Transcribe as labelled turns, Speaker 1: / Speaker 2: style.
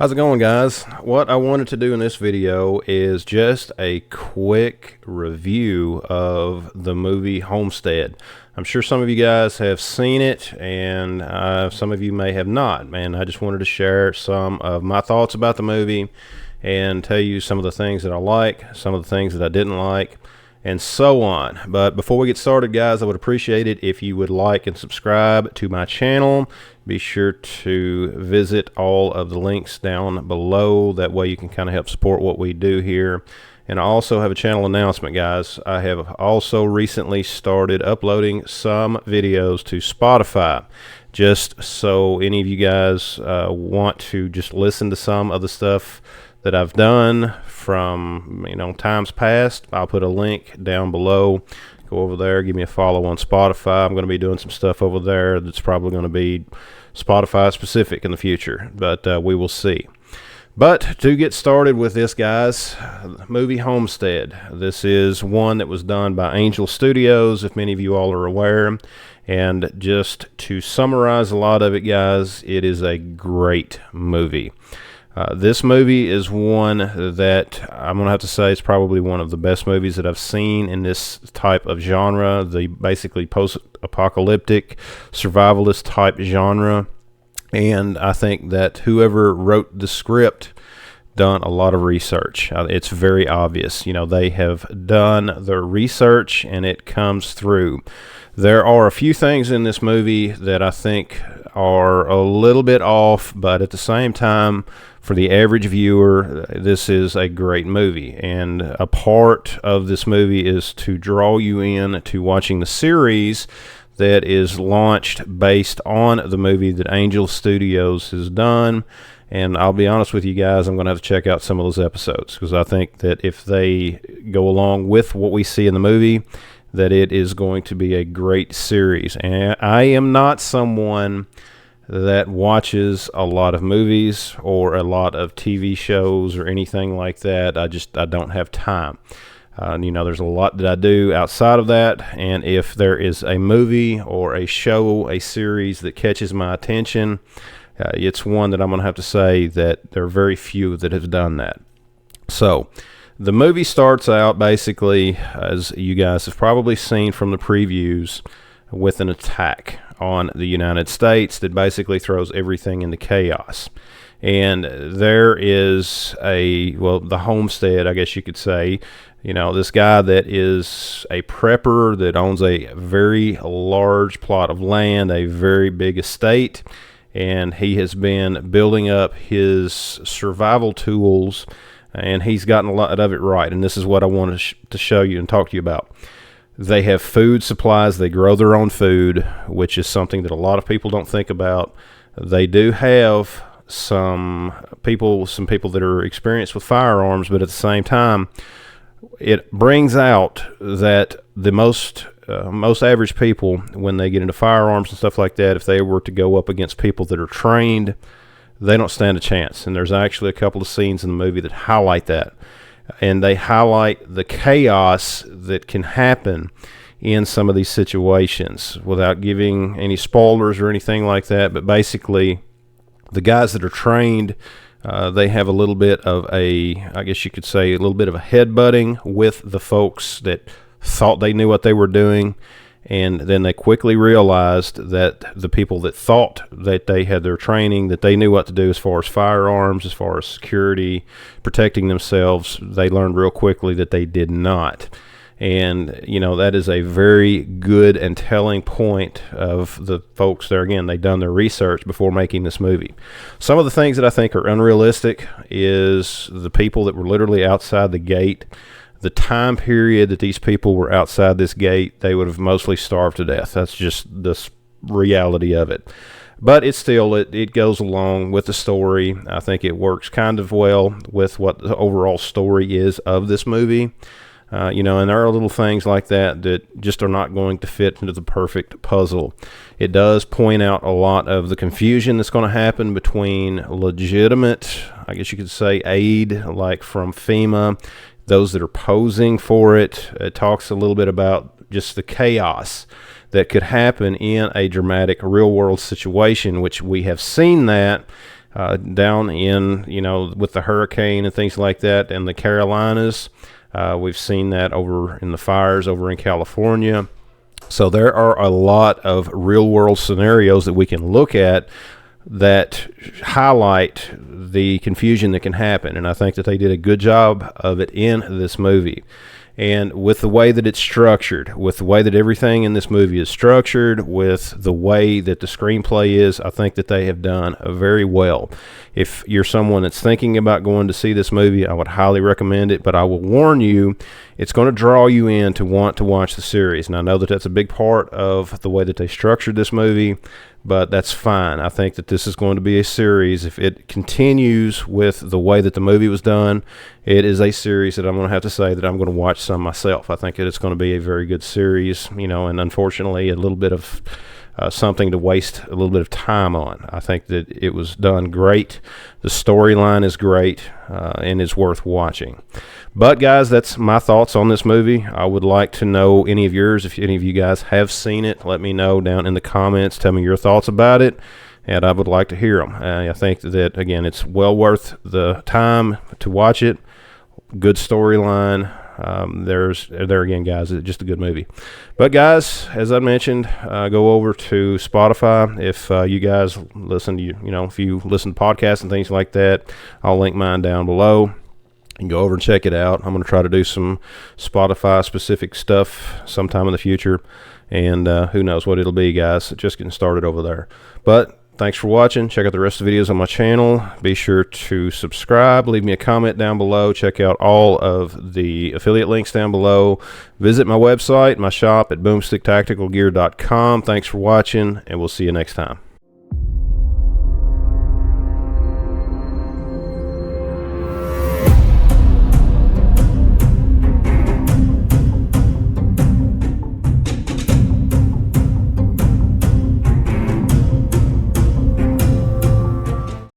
Speaker 1: How's it going, guys? What I wanted to do in this video is just a quick review of the movie Homestead. I'm sure some of you guys have seen it, and some of you may have not. And I just wanted to share some of my thoughts about the movie and tell you some of the things that I like, some of the things that I didn't like, and so on. But before we get started, guys, I would appreciate it if you would like and subscribe to my channel. Be sure to visit all of the links down below. That way you can kind of help support what we do here. And I also have a channel announcement, guys. I have also recently started uploading some videos to Spotify, just so any of you guys want to just listen to some of the stuff that I've done from times past. I'll put a link down below. Go over there, give me a follow on Spotify. I'm going to be doing some stuff over there that's probably going to be Spotify specific in the future, but we will see. But to get started with this, guys, movie Homestead. This is one that was done by Angel Studios, if many of you all are aware. And just to summarize a lot of it, guys, it is a great movie. This movie is one that I'm going to have to say is probably one of the best movies that I've seen in this type of genre, the basically post-apocalyptic survivalist type genre. And I think that whoever wrote the script done a lot of research. It's very obvious. They have done their research and it comes through. There are a few things in this movie that I think are a little bit off, but at the same time, for the average viewer, this is a great movie. And a part of this movie is to draw you in to watching the series that is launched based on the movie that Angel Studios has done. And I'll be honest with you guys, I'm going to have to check out some of those episodes, because I think that if they go along with what we see in the movie, that it is going to be a great series. And I am not someone that watches a lot of movies or a lot of TV shows or anything like that. I don't have time. There's a lot that I do outside of that, and if there is a movie or a show, a series that catches my attention, it's one that I'm going to have to say that there are very few that have done that. So the movie starts out basically, as you guys have probably seen from the previews, with an attack on the United States that basically throws everything into chaos. And there is the homestead, I guess you could say, this guy that is a prepper that owns a very large plot of land, a very big estate, and he has been building up his survival tools, and he's gotten a lot of it right. And this is what I wanted to show you and talk to you about. They have food supplies. They grow their own food, which is something that a lot of people don't think about. They do have some people that are experienced with firearms, but at the same time, it brings out that the most average people, when they get into firearms and stuff like that, if they were to go up against people that are trained, they don't stand a chance. And there's actually a couple of scenes in the movie that highlight that. And they highlight the chaos that can happen in some of these situations without giving any spoilers or anything like that. But basically, the guys that are trained, they have a little bit of I guess you could say, a little bit of a headbutting with the folks that thought they knew what they were doing. And then they quickly realized that the people that thought that they had their training, that they knew what to do as far as firearms, as far as security, protecting themselves, they learned real quickly that they did not. And, that is a very good and telling point of the folks there. Again, they've done their research before making this movie. Some of the things that I think are unrealistic is the people that were literally outside the gate. The time period that these people were outside this gate, they would have mostly starved to death. That's just the reality of it. But it goes along with the story. I think it works kind of well with what the overall story is of this movie. And there are little things like that just are not going to fit into the perfect puzzle. It does point out a lot of the confusion that's going to happen between legitimate, I guess you could say, aid, like from FEMA, those that are posing for it. It talks a little bit about just the chaos that could happen in a dramatic real-world situation, which we have seen that down in, with the hurricane and things like that in the Carolinas. We've seen that over in the fires over in California. So there are a lot of real world scenarios that we can look at that highlight the confusion that can happen. And I think that they did a good job of it in this movie. And with the way that it's structured, with the way that everything in this movie is structured, with the way that the screenplay is, I think that they have done very well. If you're someone that's thinking about going to see this movie, I would highly recommend it, but I will warn you, it's going to draw you in to want to watch the series. And I know that that's a big part of the way that they structured this movie, but that's fine. I think that this is going to be a series. If it continues with the way that the movie was done, it is a series that I'm going to have to say that I'm going to watch some myself. I think that it's going to be a very good series, and unfortunately a little bit of something to waste a little bit of time on. I think that it was done great. The storyline is great, and it's worth watching. But guys, that's my thoughts on this movie. I would like to know any of yours. If any of you guys have seen it, let me know down in the comments. Tell me your thoughts about it, and I would like to hear them. I think that, again, it's well worth the time to watch it. Good storyline. There again, guys, it's just a good movie. But guys, as I mentioned, go over to Spotify. If you guys listen to, if you listen to podcasts and things like that, I'll link mine down below. You can go over and check it out. I'm going to try to do some Spotify specific stuff sometime in the future, and who knows what it'll be, guys. Just getting started over there. But thanks for watching. Check out the rest of the videos on my channel. Be sure to subscribe. Leave me a comment down below. Check out all of the affiliate links down below. Visit my website, my shop at boomsticktacticalgear.com. Thanks for watching, and we'll see you next time.